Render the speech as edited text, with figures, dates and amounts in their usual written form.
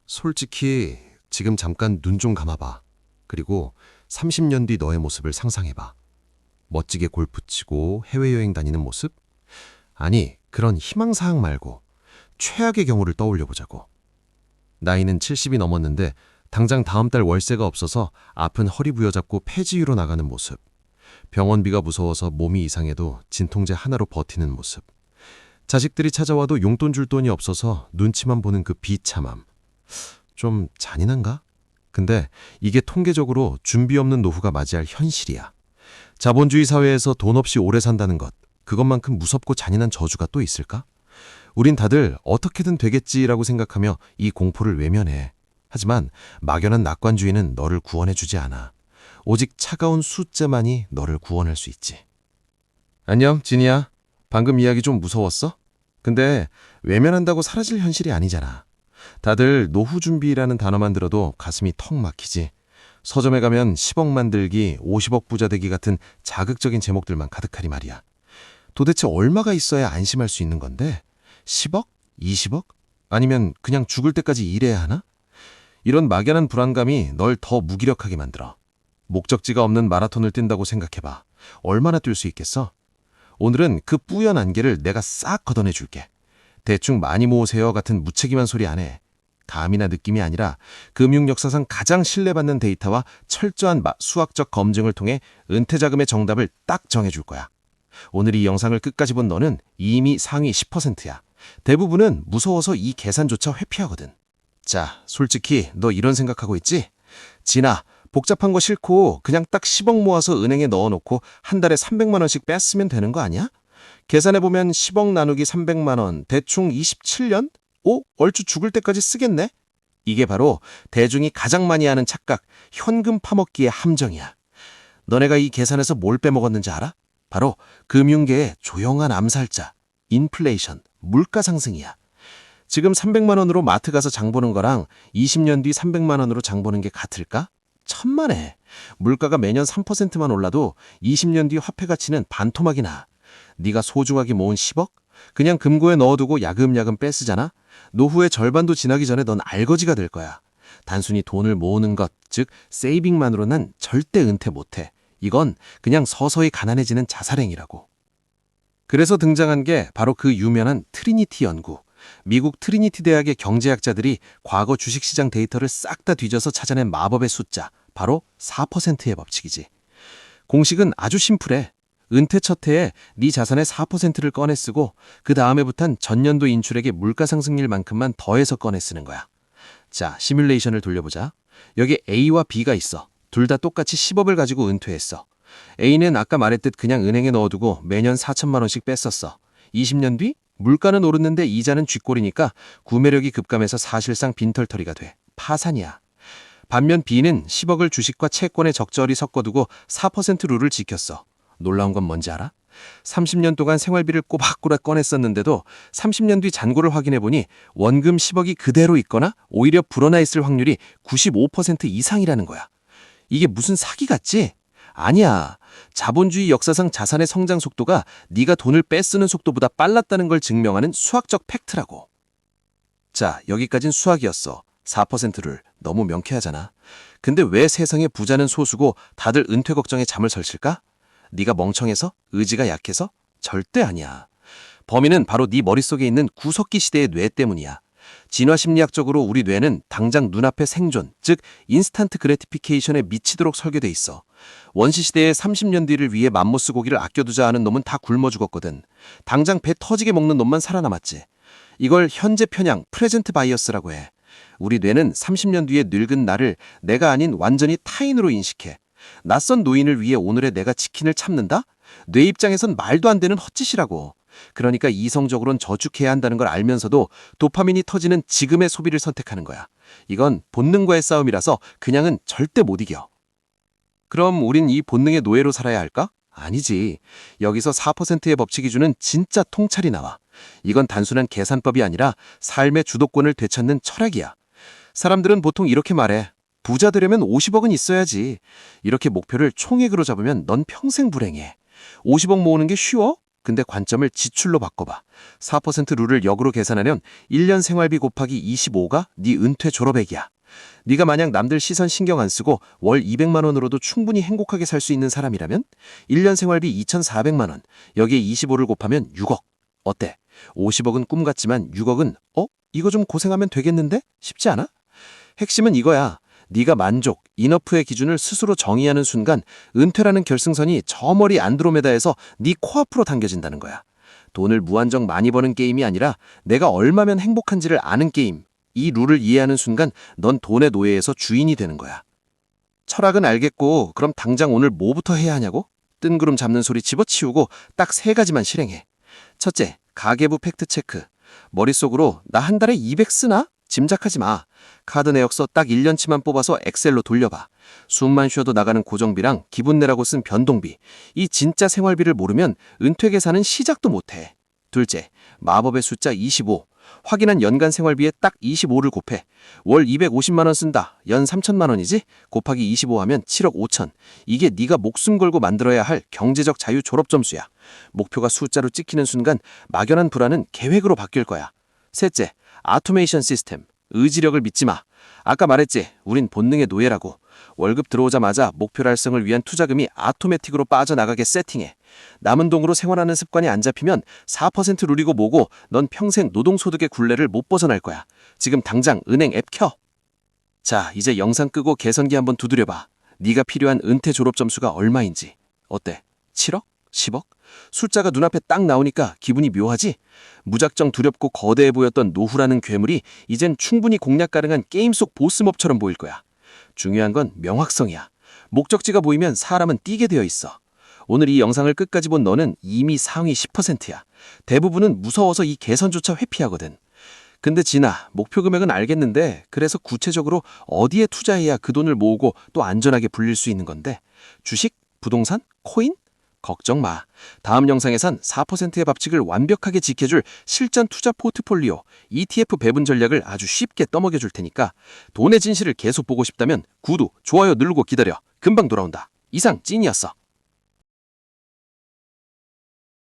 솔직히 지금 잠깐 눈 좀 감아봐. 그리고 30년 뒤 너의 모습을 상상해봐. 멋지게 골프 치고 해외여행 다니는 모습? 아니, 그런 희망사항 말고 최악의 경우를 떠올려 보자고. 나이는 70이 넘었는데 당장 다음 달 월세가 없어서 아픈 허리 부여잡고 폐지유로 나가는 모습. 병원비가 무서워서 몸이 이상해도 진통제 하나로 버티는 모습. 자식들이 찾아와도 용돈 줄 돈이 없어서 눈치만 보는 그 비참함. 좀 잔인한가? 근데 이게 통계적으로 준비 없는 노후가 맞이할 현실이야. 자본주의 사회에서 돈 없이 오래 산다는 것, 그것만큼 무섭고 잔인한 저주가 또 있을까? 우린 다들 어떻게든 되겠지라고 생각하며 이 공포를 외면해. 하지만 막연한 낙관주의는 너를 구원해주지 않아. 오직 차가운 숫자만이 너를 구원할 수 있지. 안녕, 진이야. 방금 이야기 좀 무서웠어? 근데 외면한다고 사라질 현실이 아니잖아. 다들 노후 준비라는 단어만 들어도 가슴이 턱 막히지. 서점에 가면 10억 만들기, 50억 부자 되기 같은 자극적인 제목들만 가득하니 말이야. 도대체 얼마가 있어야 안심할 수 있는 건데? 10억? 20억? 아니면 그냥 죽을 때까지 일해야 하나? 이런 막연한 불안감이 널 더 무기력하게 만들어. 목적지가 없는 마라톤을 뛴다고 생각해봐. 얼마나 뛸 수 있겠어? 오늘은 그 뿌연 안개를 내가 싹 걷어내줄게. 대충 많이 모으세요 같은 무책임한 소리 안 해. 감이나 느낌이 아니라 금융 역사상 가장 신뢰받는 데이터와 철저한 수학적 검증을 통해 은퇴자금의 정답을 딱 정해줄 거야. 오늘 이 영상을 끝까지 본 너는 이미 상위 10%야. 대부분은 무서워서 이 계산조차 회피하거든. 자, 솔직히 너 이런 생각하고 있지? 진아, 복잡한 거 싫고 그냥 딱 10억 모아서 은행에 넣어놓고 한 달에 300만 원씩 뺐으면 되는 거 아니야? 계산해보면 10억 나누기 300만 원, 대충 27년? 오, 얼추 죽을 때까지 쓰겠네? 이게 바로 대중이 가장 많이 하는 착각, 현금 파먹기의 함정이야. 너네가 이 계산에서 뭘 빼먹었는지 알아? 바로 금융계의 조용한 암살자, 인플레이션, 물가 상승이야. 지금 300만 원으로 마트 가서 장 보는 거랑 20년 뒤 300만 원으로 장 보는 게 같을까? 천만에. 물가가 매년 3%만 올라도 20년 뒤 화폐 가치는 반토막이 나. 네가 소중하게 모은 10억? 그냥 금고에 넣어두고 야금야금 뺏으잖아? 노후의 절반도 지나기 전에 넌 알거지가 될 거야. 단순히 돈을 모으는 것, 즉 세이빙만으로는 절대 은퇴 못해. 이건 그냥 서서히 가난해지는 자살행위라고. 그래서 등장한 게 바로 그 유명한 트리니티 연구. 미국 트리니티 대학의 경제학자들이 과거 주식시장 데이터를 싹 다 뒤져서 찾아낸 마법의 숫자, 바로 4%의 법칙이지. 공식은 아주 심플해. 은퇴 첫 해에 네 자산의 4%를 꺼내 쓰고 그 다음해부턴 전년도 인출액의 물가 상승률만큼만 더해서 꺼내 쓰는 거야. 자, 시뮬레이션을 돌려보자. 여기 A와 B가 있어. 둘 다 똑같이 10억을 가지고 은퇴했어. A는 아까 말했듯 그냥 은행에 넣어두고 매년 4천만 원씩 뺐었어. 20년 뒤? 물가는 오르는데 이자는 쥐꼬리니까 구매력이 급감해서 사실상 빈털터리가 돼. 파산이야. 반면 B는 10억을 주식과 채권에 적절히 섞어두고 4% 룰을 지켰어. 놀라운 건 뭔지 알아? 30년 동안 생활비를 꼬박꼬박 꺼냈었는데도 30년 뒤 잔고를 확인해보니 원금 10억이 그대로 있거나 오히려 불어나 있을 확률이 95% 이상이라는 거야. 이게 무슨 사기 같지? 아니야. 자본주의 역사상 자산의 성장 속도가 네가 돈을 빼쓰는 속도보다 빨랐다는 걸 증명하는 수학적 팩트라고. 자, 여기까진 수학이었어. 4%를 너무 명쾌하잖아. 근데 왜 세상에 부자는 소수고 다들 은퇴 걱정에 잠을 설칠까? 네가 멍청해서? 의지가 약해서? 절대 아니야. 범인은 바로 네 머릿속에 있는 구석기 시대의 뇌 때문이야. 진화심리학적으로 우리 뇌는 당장 눈앞의 생존, 즉 인스턴트 그래티피케이션에 미치도록 설계돼 있어. 원시시대의 30년 뒤를 위해 맘모스 고기를 아껴두자 하는 놈은 다 굶어 죽었거든. 당장 배 터지게 먹는 놈만 살아남았지. 이걸 현재 편향, 프레젠트 바이어스라고 해. 우리 뇌는 30년 뒤에 늙은 나를 내가 아닌 완전히 타인으로 인식해. 낯선 노인을 위해 오늘의 내가 치킨을 참는다? 뇌 입장에선 말도 안 되는 헛짓이라고. 그러니까 이성적으로는 저축해야 한다는 걸 알면서도 도파민이 터지는 지금의 소비를 선택하는 거야. 이건 본능과의 싸움이라서 그냥은 절대 못 이겨. 그럼 우린 이 본능의 노예로 살아야 할까? 아니지. 여기서 4%의 법칙이 주는 진짜 통찰이 나와. 이건 단순한 계산법이 아니라 삶의 주도권을 되찾는 철학이야. 사람들은 보통 이렇게 말해. 부자 되려면 50억은 있어야지. 이렇게 목표를 총액으로 잡으면 넌 평생 불행해. 50억 모으는 게 쉬워? 근데 관점을 지출로 바꿔봐. 4% 룰을 역으로 계산하면 1년 생활비 곱하기 25가 네 은퇴 졸업액이야. 네가 만약 남들 시선 신경 안 쓰고 월 200만 원으로도 충분히 행복하게 살 수 있는 사람이라면 1년 생활비 2,400만 원, 여기에 25를 곱하면 6억. 어때? 50억은 꿈 같지만 6억은 이거 좀 고생하면 되겠는데? 싶지 않아? 핵심은 이거야. 네가 만족, 이너프의 기준을 스스로 정의하는 순간 은퇴라는 결승선이 저 멀리 안드로메다에서 네 코앞으로 당겨진다는 거야. 돈을 무한정 많이 버는 게임이 아니라 내가 얼마면 행복한지를 아는 게임. 이 룰을 이해하는 순간 넌 돈의 노예에서 주인이 되는 거야. 철학은 알겠고 그럼 당장 오늘 뭐부터 해야 하냐고? 뜬구름 잡는 소리 집어치우고 딱 3가지만 실행해. 첫째, 가계부 팩트체크. 머릿속으로 나 한 달에 200 쓰나? 짐작하지 마. 카드 내역서 딱 1년치만 뽑아서 엑셀로 돌려봐. 숨만 쉬어도 나가는 고정비랑 기분 내라고 쓴 변동비. 이 진짜 생활비를 모르면 은퇴 계산은 시작도 못해. 둘째, 마법의 숫자 25. 확인한 연간 생활비에 딱 25를 곱해. 월 250만 원 쓴다. 연 3천만 원이지? 곱하기 25 하면 7억 5천. 이게 네가 목숨 걸고 만들어야 할 경제적 자유 졸업 점수야. 목표가 숫자로 찍히는 순간 막연한 불안은 계획으로 바뀔 거야. 셋째, 아토메이션 시스템. 의지력을 믿지 마. 아까 말했지. 우린 본능의 노예라고. 월급 들어오자마자 목표 달성을 위한 투자금이 아토매틱으로 빠져나가게 세팅해. 남은 돈으로 생활하는 습관이 안 잡히면 4% 룰이고 뭐고 넌 평생 노동소득의 굴레를 못 벗어날 거야. 지금 당장 은행 앱 켜. 자, 이제 영상 끄고 계산기 한번 두드려봐. 네가 필요한 은퇴 졸업 점수가 얼마인지. 어때? 7억? 10억? 숫자가 눈앞에 딱 나오니까 기분이 묘하지? 무작정 두렵고 거대해 보였던 노후라는 괴물이 이젠 충분히 공략 가능한 게임 속 보스몹처럼 보일 거야. 중요한 건 명확성이야. 목적지가 보이면 사람은 뛰게 되어 있어. 오늘 이 영상을 끝까지 본 너는 이미 상위 10%야. 대부분은 무서워서 이 개선조차 회피하거든. 근데 진아, 목표 금액은 알겠는데 그래서 구체적으로 어디에 투자해야 그 돈을 모으고 또 안전하게 불릴 수 있는 건데? 주식? 부동산? 코인? 걱정 마. 다음 영상에선 4%의 법칙을 완벽하게 지켜줄 실전 투자 포트폴리오, ETF 배분 전략을 아주 쉽게 떠먹여줄 테니까 돈의 진실을 계속 보고 싶다면 구독, 좋아요 누르고 기다려. 금방 돌아온다. 이상 찐이었어.